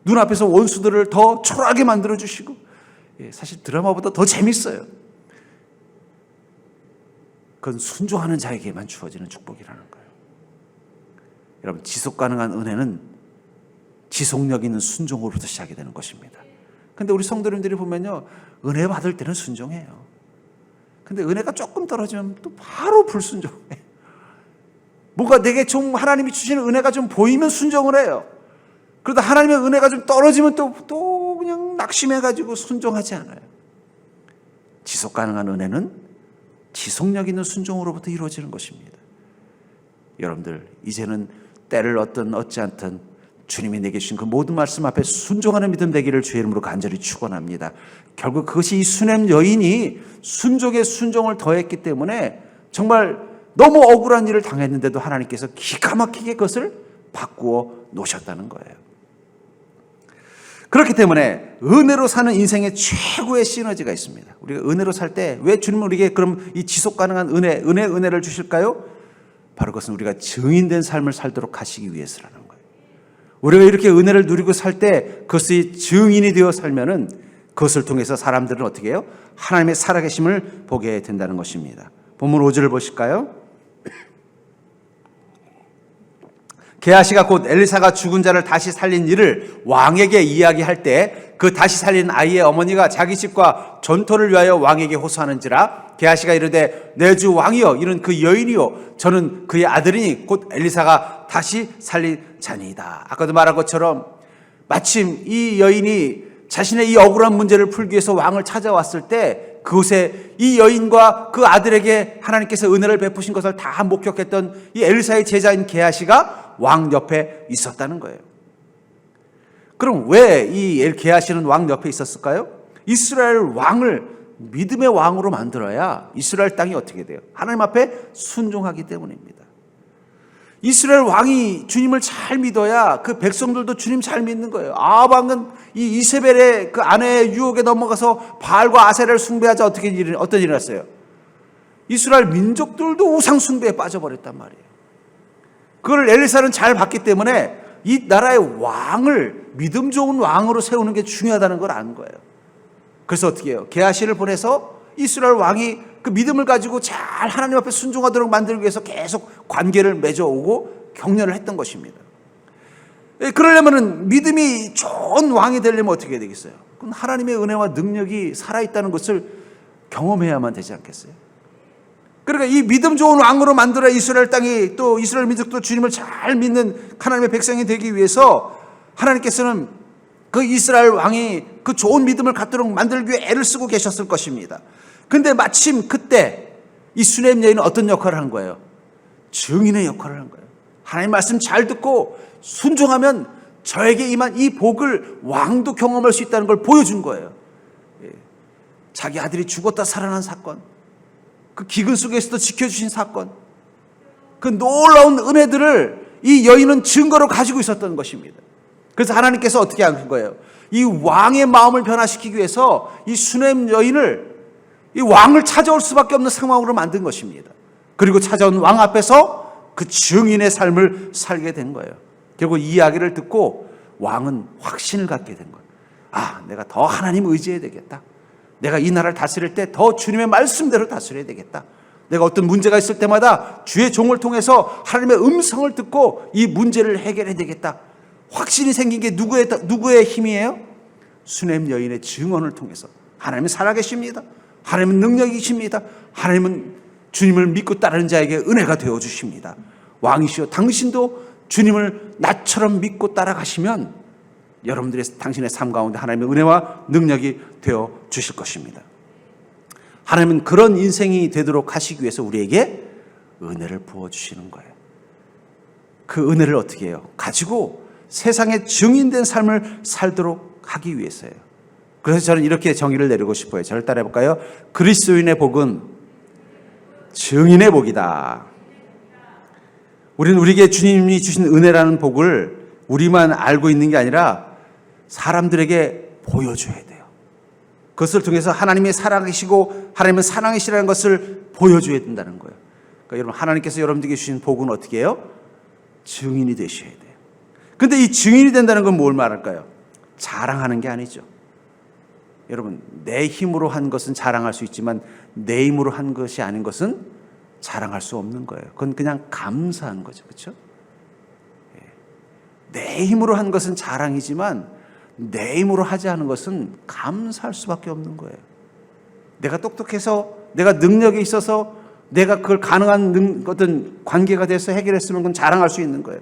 눈앞에서 원수들을 더 초라하게 만들어주시고, 사실 드라마보다 더 재밌어요. 그건 순종하는 자에게만 주어지는 축복이라는 거예요. 여러분, 지속 가능한 은혜는 지속력 있는 순종으로부터 시작이 되는 것입니다. 근데 우리 성도님들이 보면요, 은혜 받을 때는 순종해요. 근데 은혜가 조금 떨어지면 또 바로 불순종해요. 뭐가 내게 좀 하나님이 주시는 은혜가 좀 보이면 순종을 해요. 그러다 하나님의 은혜가 좀 떨어지면 또 그냥 낙심해가지고 순종하지 않아요. 지속 가능한 은혜는 지속력 있는 순종으로부터 이루어지는 것입니다. 여러분들, 이제는 때를 얻든 얻지 않든 주님이 내게 주신 그 모든 말씀 앞에 순종하는 믿음 되기를 주의 이름으로 간절히 축원합니다. 결국 그것이 이 수냄 여인이 순종에 순종을 더했기 때문에 정말 너무 억울한 일을 당했는데도 하나님께서 기가 막히게 그것을 바꾸어 놓으셨다는 거예요. 그렇기 때문에 은혜로 사는 인생의 최고의 시너지가 있습니다. 우리가 은혜로 살 때 왜 주님은 우리에게 그럼 이 지속 가능한 은혜를 주실까요? 바로 그것은 우리가 증인된 삶을 살도록 하시기 위해서라는 거예요. 우리가 이렇게 은혜를 누리고 살 때 그것이 증인이 되어 살면은 그것을 통해서 사람들은 어떻게 해요? 하나님의 살아계심을 보게 된다는 것입니다. 본문 5절을 보실까요? 게하시가 곧 엘리사가 죽은 자를 다시 살린 일을 왕에게 이야기할 때 그 다시 살린 아이의 어머니가 자기 집과 전토를 위하여 왕에게 호소하는지라 게하시가 이르되 내 주 왕이여 이는 그 여인이요 저는 그의 아들이니 곧 엘리사가 다시 살린 자니이다. 아까도 말한 것처럼 마침 이 여인이 자신의 이 억울한 문제를 풀기 위해서 왕을 찾아왔을 때 그곳에 이 여인과 그 아들에게 하나님께서 은혜를 베푸신 것을 다 목격했던 이 엘리사의 제자인 게하시가 왕 옆에 있었다는 거예요. 그럼 왜 이 게하시는 왕 옆에 있었을까요? 이스라엘 왕을 믿음의 왕으로 만들어야 이스라엘 땅이 어떻게 돼요? 하나님 앞에 순종하기 때문입니다. 이스라엘 왕이 주님을 잘 믿어야 그 백성들도 주님 잘 믿는 거예요. 아합 왕은 이 이세벨의 그 아내의 유혹에 넘어가서 바알과 아세라를 숭배하자 어떤 일이 일어났어요? 이스라엘 민족들도 우상 숭배에 빠져버렸단 말이에요. 그걸 엘리사는 잘 봤기 때문에 이 나라의 왕을 믿음 좋은 왕으로 세우는 게 중요하다는 걸 아는 거예요. 그래서 어떻게 해요? 게하시를 보내서 이스라엘 왕이 그 믿음을 가지고 잘 하나님 앞에 순종하도록 만들기 위해서 계속 관계를 맺어오고 격려를 했던 것입니다. 그러려면 믿음이 좋은 왕이 되려면 어떻게 해야 되겠어요? 그건 하나님의 은혜와 능력이 살아있다는 것을 경험해야만 되지 않겠어요? 그러니까 이 믿음 좋은 왕으로 만들어 이스라엘 땅이 또 이스라엘 민족도 주님을 잘 믿는 하나님의 백성이 되기 위해서 하나님께서는 그 이스라엘 왕이 그 좋은 믿음을 갖도록 만들기 위해 애를 쓰고 계셨을 것입니다. 근데 마침 그때 이 수냄 여인은 어떤 역할을 한 거예요? 증인의 역할을 한 거예요. 하나님 말씀 잘 듣고 순종하면 저에게 임한 이 복을 왕도 경험할 수 있다는 걸 보여준 거예요. 자기 아들이 죽었다 살아난 사건, 그 기근 속에서도 지켜주신 사건, 그 놀라운 은혜들을 이 여인은 증거로 가지고 있었던 것입니다. 그래서 하나님께서 어떻게 한 거예요? 이 왕의 마음을 변화시키기 위해서 이 수냄 여인을 이 왕을 찾아올 수밖에 없는 상황으로 만든 것입니다. 그리고 찾아온 왕 앞에서 그 증인의 삶을 살게 된 거예요. 결국 이 이야기를 듣고 왕은 확신을 갖게 된 거예요. 아, 내가 더 하나님 의지해야 되겠다. 내가 이 나라를 다스릴 때 더 주님의 말씀대로 다스려야 되겠다. 내가 어떤 문제가 있을 때마다 주의 종을 통해서 하나님의 음성을 듣고 이 문제를 해결해야 되겠다. 확신이 생긴 게 누구의 힘이에요? 수냄 여인의 증언을 통해서. 하나님은 살아계십니다. 하나님은 능력이십니다. 하나님은 주님을 믿고 따르는 자에게 은혜가 되어주십니다. 왕이시여, 당신도 주님을 나처럼 믿고 따라가시면 여러분들의 당신의 삶 가운데 하나님의 은혜와 능력이 되어 주실 것입니다. 하나님은 그런 인생이 되도록 하시기 위해서 우리에게 은혜를 부어주시는 거예요. 그 은혜를 어떻게 해요? 가지고 세상에 증인된 삶을 살도록 하기 위해서예요. 그래서 저는 이렇게 정의를 내리고 싶어요. 저를 따라해 볼까요? 그리스도인의 복은 증인의 복이다. 우리는 우리에게 주님이 주신 은혜라는 복을 우리만 알고 있는 게 아니라 사람들에게 보여줘야 돼요. 그것을 통해서 하나님이 사랑이시고 하나님은 사랑이시라는 것을 보여줘야 된다는 거예요. 그러니까 여러분, 하나님께서 여러분들에게 주신 복은 어떻게 해요? 증인이 되셔야 돼요. 근데 이 증인이 된다는 건 뭘 말할까요? 자랑하는 게 아니죠. 여러분, 내 힘으로 한 것은 자랑할 수 있지만 내 힘으로 한 것이 아닌 것은 자랑할 수 없는 거예요. 그건 그냥 감사한 거죠. 그렇죠? 내 힘으로 한 것은 자랑이지만 내 힘으로 하지 않은 것은 감사할 수밖에 없는 거예요. 내가 똑똑해서, 내가 능력이 있어서, 내가 그걸 가능한 어떤 관계가 돼서 해결했으면 그건 자랑할 수 있는 거예요.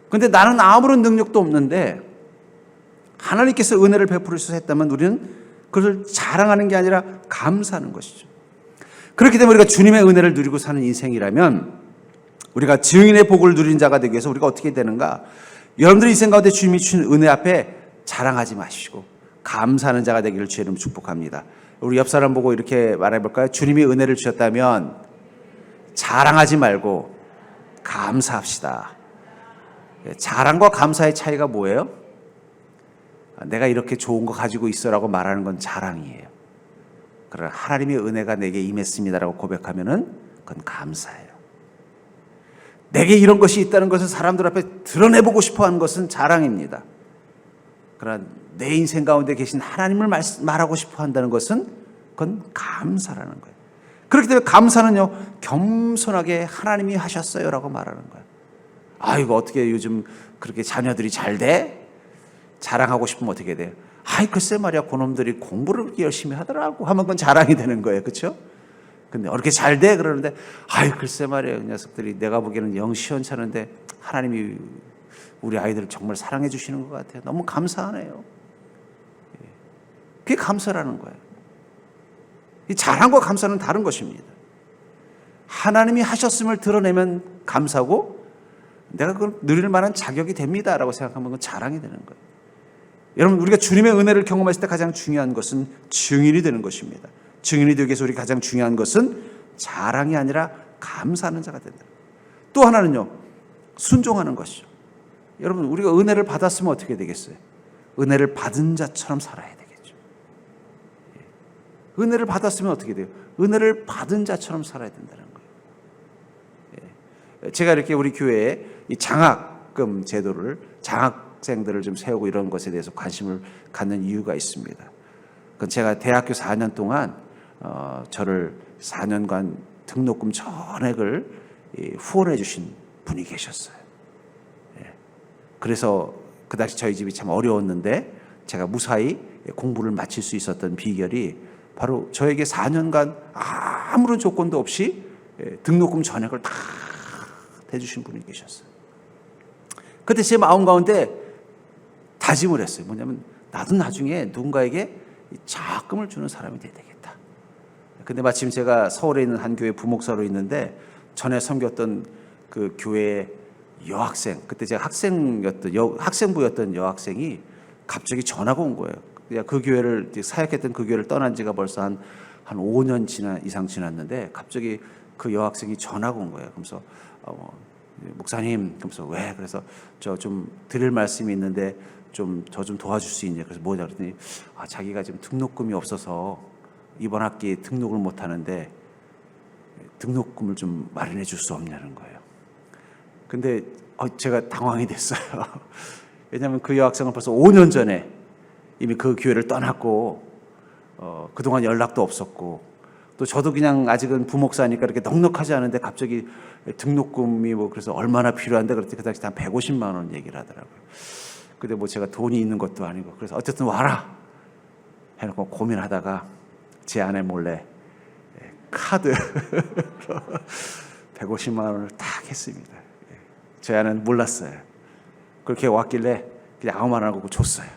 그런데 나는 아무런 능력도 없는데 하나님께서 은혜를 베풀으셔서 했다면 우리는 그것을 자랑하는 게 아니라 감사하는 것이죠. 그렇기 때문에 우리가 주님의 은혜를 누리고 사는 인생이라면 우리가 증인의 복을 누린 자가 되기 위해서 우리가 어떻게 되는가? 여러분들의 인생 가운데 주님이 주신 은혜 앞에 자랑하지 마시고 감사하는 자가 되기를 주의 이름으로 축복합니다. 우리 옆 사람 보고 이렇게 말해볼까요? 주님이 은혜를 주셨다면 자랑하지 말고 감사합시다. 자랑과 감사의 차이가 뭐예요? 내가 이렇게 좋은 거 가지고 있어라고 말하는 건 자랑이에요. 그러나 하나님의 은혜가 내게 임했습니다라고 고백하면은 그건 감사예요. 내게 이런 것이 있다는 것을 사람들 앞에 드러내보고 싶어하는 것은 자랑입니다. 그러나 내 인생 가운데 계신 하나님을 말하고 싶어 한다는 것은 그건 감사라는 거예요. 그렇기 때문에 감사는요, 겸손하게 하나님이 하셨어요 라고 말하는 거예요. 아이고, 어떻게 요즘 그렇게 자녀들이 잘 돼? 자랑하고 싶으면 어떻게 돼요? 아이, 글쎄 말이야, 그놈들이 공부를 그렇게 열심히 하더라고 하면 그건 자랑이 되는 거예요. 그렇죠? 근데 어떻게 잘 돼? 그러는데 아이, 글쎄 말이야, 그 녀석들이 내가 보기에는 영 시원찮은데 하나님이 우리 아이들을 정말 사랑해 주시는 것 같아요. 너무 감사하네요. 그게 감사라는 거예요. 이 자랑과 감사는 다른 것입니다. 하나님이 하셨음을 드러내면 감사고 내가 그걸 누릴 만한 자격이 됩니다라고 생각하면 그건 자랑이 되는 거예요. 여러분, 우리가 주님의 은혜를 경험했을 때 가장 중요한 것은 증인이 되는 것입니다. 증인이 되기 위해서 우리 가장 중요한 것은 자랑이 아니라 감사하는 자가 된다. 또 하나는요, 순종하는 것이죠. 여러분, 우리가 은혜를 받았으면 어떻게 되겠어요? 은혜를 받은 자처럼 살아야 되겠죠. 은혜를 받았으면 어떻게 돼요? 은혜를 받은 자처럼 살아야 된다는 거예요. 제가 이렇게 우리 교회에 이 장학금 제도를, 장학생들을 좀 세우고 이런 것에 대해서 관심을 갖는 이유가 있습니다. 그건 제가 대학교 4년 동안 저를 4년간 등록금 전액을 후원해 주신 분이 계셨어요. 그래서 그 당시 저희 집이 참 어려웠는데 제가 무사히 공부를 마칠 수 있었던 비결이 바로 저에게 4년간 아무런 조건도 없이 등록금 전액을 다 대주신 분이 계셨어요. 그때 제 마음 가운데 다짐을 했어요. 뭐냐면 나도 나중에 누군가에게 장학금을 주는 사람이 돼야 되겠다. 근데 마침 제가 서울에 있는 한 교회 부목사로 있는데 전에 섬겼던 그 교회의 여학생, 그때 제가 학생부였던 여학생이 갑자기 전화가 온 거예요. 그 교회를, 사역했던 그 교회를 떠난 지가 벌써 한 5년 이상 지났는데 갑자기 그 여학생이 전화가 온 거예요. 그러면서 목사님, 그러면서 왜? 그래서 저 좀 드릴 말씀이 있는데 저 좀 도와줄 수 있냐? 그래서 뭐냐 그랬더니 자기가 지금 등록금이 없어서 이번 학기에 등록을 못 하는데 등록금을 좀 마련해 줄 수 없냐는 거예요. 근데 제가 당황이 됐어요. 왜냐하면 그 여학생은 벌써 5년 전에 이미 그 교회를 떠났고 그동안 연락도 없었고, 또 저도 그냥 아직은 부목사니까 이렇게 넉넉하지 않은데 갑자기 등록금이 뭐 그래서 얼마나 필요한데 그랬더니 그 당시 한 150만 원 얘기를 하더라고요. 근데 뭐 제가 돈이 있는 것도 아니고, 그래서 어쨌든 와라 해놓고 고민하다가 제 아내 몰래 카드 150만 원을 딱 했습니다. 제 아내는 몰랐어요. 그렇게 왔길래 그냥 아무 말 안 하고 줬어요.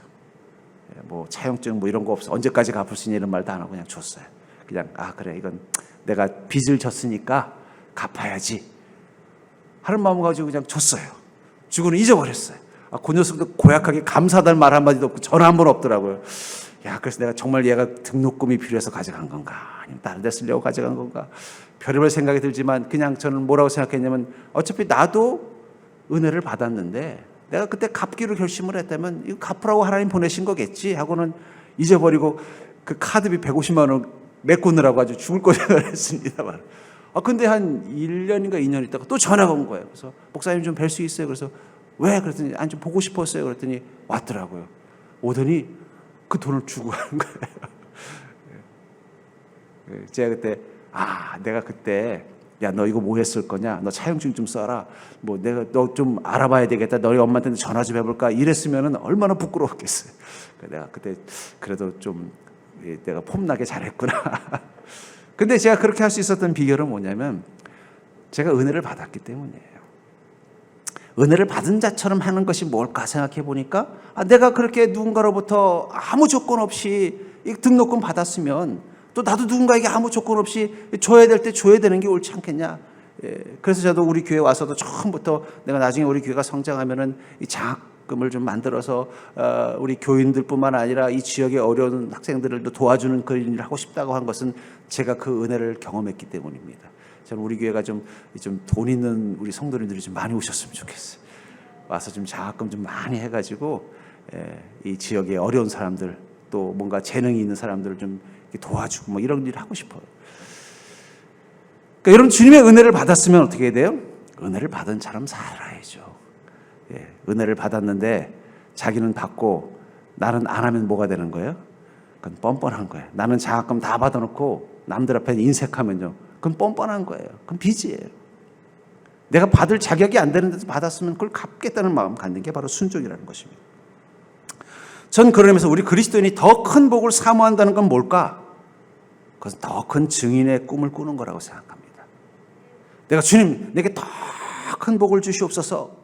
뭐 차용증 뭐 이런 거 없어, 언제까지 갚을 수 있냐 이런 말도 안 하고 그냥 줬어요. 그냥 그래, 이건 내가 빚을 졌으니까 갚아야지 하는 마음 가지고 그냥 줬어요. 주고는 잊어버렸어요. 그 녀석도 고약하게 감사하다는 말 한마디도 없고 전화 한 번 없더라고요. 그래서 내가 정말 얘가 등록금이 필요해서 가져간 건가, 아니면 다른 데 쓰려고 가져간 건가, 별의별 생각이 들지만 그냥 저는 뭐라고 생각했냐면, 어차피 나도 은혜를 받았는데 내가 그때 갚기로 결심을 했다면 이거 갚으라고 하나님 보내신 거겠지 하고는 잊어버리고 그 카드비 150만 원 메꾸느라고 아주 죽을 거생각을 했습니다만, 근데 한 1년인가 2년 있다가 또 전화가 온 거예요. 그래서 목사님 좀 뵐 수 있어요? 그래서 왜? 그랬더니 아니 좀 보고 싶었어요. 그랬더니 왔더라고요. 오더니 그 돈을 주고 가는 거예요. 제가 그때 내가 그때 야, 너 이거 뭐 했을 거냐? 너 차용증 좀 써라. 뭐 내가 너 좀 알아봐야 되겠다. 너희 엄마한테 전화 좀 해볼까? 이랬으면은 얼마나 부끄러웠겠어요. 내가 그때 그래도 좀 내가 폼나게 잘했구나. 근데 제가 그렇게 할 수 있었던 비결은 뭐냐면, 제가 은혜를 받았기 때문이에요. 은혜를 받은 자처럼 하는 것이 뭘까 생각해 보니까, 내가 그렇게 누군가로부터 아무 조건 없이 이 등록금 받았으면 또 나도 누군가에게 아무 조건 없이 줘야 될 때 줘야 되는 게 옳지 않겠냐. 그래서 저도 우리 교회 와서도 처음부터 내가 나중에 우리 교회가 성장하면은 이 장학금을 좀 만들어서 우리 교인들뿐만 아니라 이 지역의 어려운 학생들을 도와주는 그런 일을 하고 싶다고 한 것은 제가 그 은혜를 경험했기 때문입니다. 저는 우리 교회가 좀 돈 있는 우리 성도님들이 좀 많이 오셨으면 좋겠어요. 와서 좀 장학금 좀 많이 해가지고 이 지역의 어려운 사람들, 또 뭔가 재능이 있는 사람들을 좀 도와주고 뭐 이런 일을 하고 싶어요. 그러니까 여러분, 주님의 은혜를 받았으면 어떻게 해야 돼요? 은혜를 받은 사람 살아야죠. 은혜를 받았는데 자기는 받고 나는 안 하면 뭐가 되는 거예요? 그건 뻔뻔한 거예요. 나는 장학금 다 받아놓고 남들 앞에 인색하면요, 그건 뻔뻔한 거예요. 그건 빚이에요. 내가 받을 자격이 안 되는 데서 받았으면 그걸 갚겠다는 마음 갖는 게 바로 순종이라는 것입니다. 전 그러면서 우리 그리스도인이 더 큰 복을 사모한다는 건 뭘까? 그것은 더 큰 증인의 꿈을 꾸는 거라고 생각합니다. 내가 주님, 내게 더 큰 복을 주시옵소서.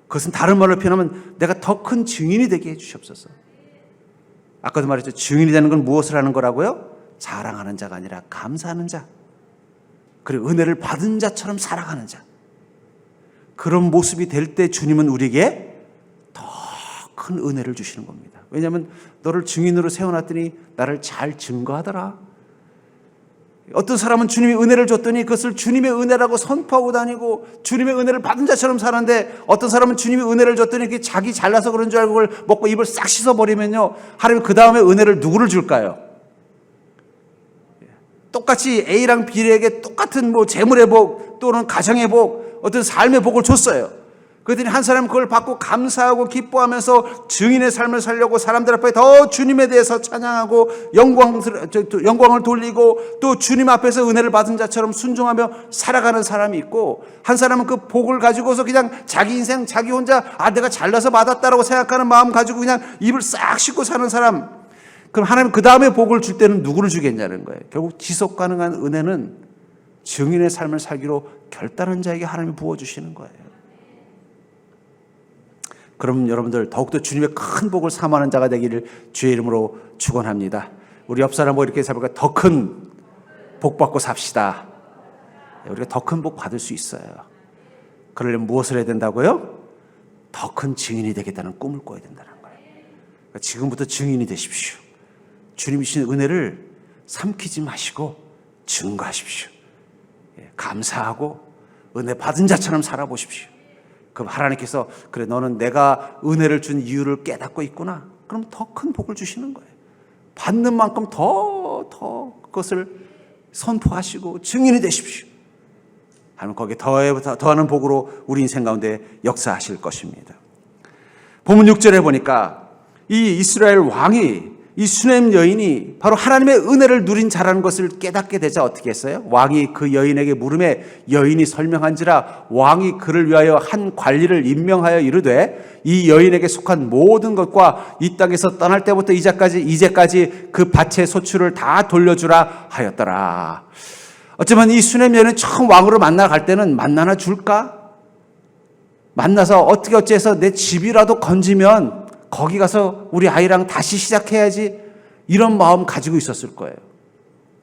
그것은 다른 말로 표현하면 내가 더 큰 증인이 되게 해 주시옵소서. 아까도 말했죠. 증인이 되는 건 무엇을 하는 거라고요? 자랑하는 자가 아니라 감사하는 자, 그리고 은혜를 받은 자처럼 살아가는 자. 그런 모습이 될 때 주님은 우리에게 큰 은혜를 주시는 겁니다. 왜냐하면 너를 증인으로 세워놨더니 나를 잘 증거하더라. 어떤 사람은 주님이 은혜를 줬더니 그것을 주님의 은혜라고 선포하고 다니고 주님의 은혜를 받은 자처럼 사는데, 어떤 사람은 주님이 은혜를 줬더니 그게 자기 잘나서 그런 줄 알고 그걸 먹고 입을 싹 씻어버리면요, 하나님 그 다음에 은혜를 누구를 줄까요? 똑같이 A랑 B에게 똑같은 뭐 재물의 복 또는 가정의 복, 어떤 삶의 복을 줬어요. 그랬더니 한 사람은 그걸 받고 감사하고 기뻐하면서 증인의 삶을 살려고 사람들 앞에 더 주님에 대해서 찬양하고 영광을 돌리고 또 주님 앞에서 은혜를 받은 자처럼 순종하며 살아가는 사람이 있고, 한 사람은 그 복을 가지고서 그냥 자기 인생 자기 혼자 내가 잘나서 받았다라고 생각하는 마음 가지고 그냥 입을 싹 씻고 사는 사람. 그럼 하나님 그 다음에 복을 줄 때는 누구를 주겠냐는 거예요. 결국 지속 가능한 은혜는 증인의 삶을 살기로 결단한 자에게 하나님이 부어주시는 거예요. 그럼 여러분들 더욱더 주님의 큰 복을 사모하는 자가 되기를 주의 이름으로 축원합니다. 우리 옆 사람하고 이렇게 살까? 더 큰 복 받고 삽시다. 우리가 더 큰 복 받을 수 있어요. 그러려면 무엇을 해야 된다고요? 더 큰 증인이 되겠다는 꿈을 꿔야 된다는 거예요. 그러니까 지금부터 증인이 되십시오. 주님이 주신 은혜를 삼키지 마시고 증거하십시오. 감사하고 은혜 받은 자처럼 살아보십시오. 그럼 하나님께서 그래, 너는 내가 은혜를 준 이유를 깨닫고 있구나. 그럼 더 큰 복을 주시는 거예요. 받는 만큼 더 그것을 선포하시고 증인이 되십시오. 하나님 거기에 더하는 복으로 우리 인생 가운데 역사하실 것입니다. 본문 6절에 보니까 이 이스라엘 왕이, 이 수넴 여인이 바로 하나님의 은혜를 누린 자라는 것을 깨닫게 되자 어떻게 했어요? 왕이 그 여인에게 물음에 여인이 설명한지라 왕이 그를 위하여 한 관리를 임명하여 이르되 이 여인에게 속한 모든 것과 이 땅에서 떠날 때부터 이제까지 그 밭의 소출을 다 돌려주라 하였더라. 어쩌면 이 수넴 여인은 처음 왕으로 만나갈 때는 만나나 줄까? 만나서 어찌해서 내 집이라도 건지면 거기 가서 우리 아이랑 다시 시작해야지, 이런 마음 가지고 있었을 거예요.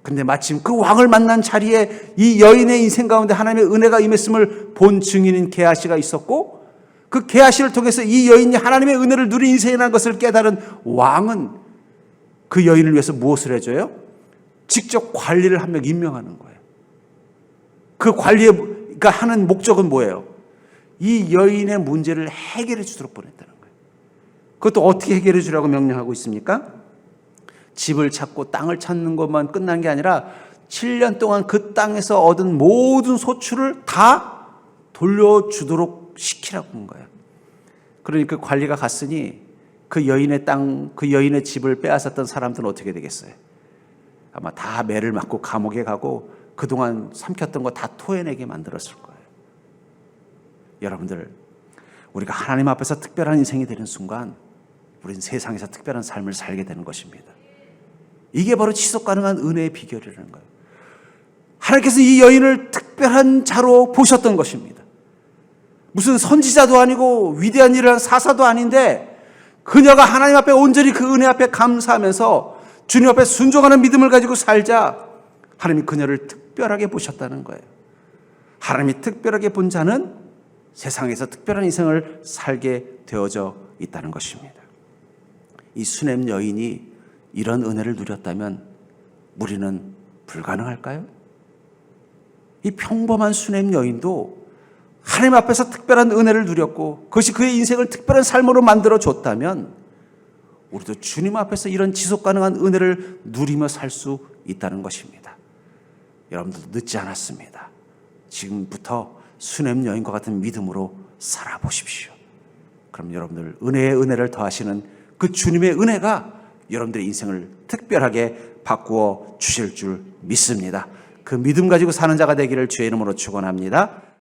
근데 마침 그 왕을 만난 자리에 이 여인의 인생 가운데 하나님의 은혜가 임했음을 본 증인인 게하시가 있었고, 그 게하시를 통해서 이 여인이 하나님의 은혜를 누린 인생이라는 것을 깨달은 왕은 그 여인을 위해서 무엇을 해줘요? 직접 관리를 한 명 임명하는 거예요. 그 관리가 하는 목적은 뭐예요? 이 여인의 문제를 해결해 주도록 보냈다는 거예요. 그것도 어떻게 해결해 주라고 명령하고 있습니까? 집을 찾고 땅을 찾는 것만 끝난 게 아니라 7년 동안 그 땅에서 얻은 모든 소출을 다 돌려주도록 시키라고 한 거예요. 그러니 그 관리가 갔으니 그 여인의 땅, 그 여인의 집을 빼앗았던 사람들은 어떻게 되겠어요? 아마 다 매를 맞고 감옥에 가고 그동안 삼켰던 거 다 토해내게 만들었을 거예요. 여러분들, 우리가 하나님 앞에서 특별한 인생이 되는 순간 우리는 세상에서 특별한 삶을 살게 되는 것입니다. 이게 바로 지속 가능한 은혜의 비결이라는 거예요. 하나님께서 이 여인을 특별한 자로 보셨던 것입니다. 무슨 선지자도 아니고 위대한 일을 한 사사도 아닌데 그녀가 하나님 앞에 온전히 그 은혜 앞에 감사하면서 주님 앞에 순종하는 믿음을 가지고 살자 하나님이 그녀를 특별하게 보셨다는 거예요. 하나님이 특별하게 본 자는 세상에서 특별한 인생을 살게 되어져 있다는 것입니다. 이 수넴 여인이 이런 은혜를 누렸다면 우리는 불가능할까요? 이 평범한 수넴 여인도 하나님 앞에서 특별한 은혜를 누렸고 그것이 그의 인생을 특별한 삶으로 만들어줬다면 우리도 주님 앞에서 이런 지속 가능한 은혜를 누리며 살 수 있다는 것입니다. 여러분들도 늦지 않았습니다. 지금부터 수넴 여인과 같은 믿음으로 살아보십시오. 그럼 여러분들 은혜의 은혜를 더하시는 그 주님의 은혜가 여러분들의 인생을 특별하게 바꾸어 주실 줄 믿습니다. 그 믿음 가지고 사는 자가 되기를 주의 이름으로 축원합니다.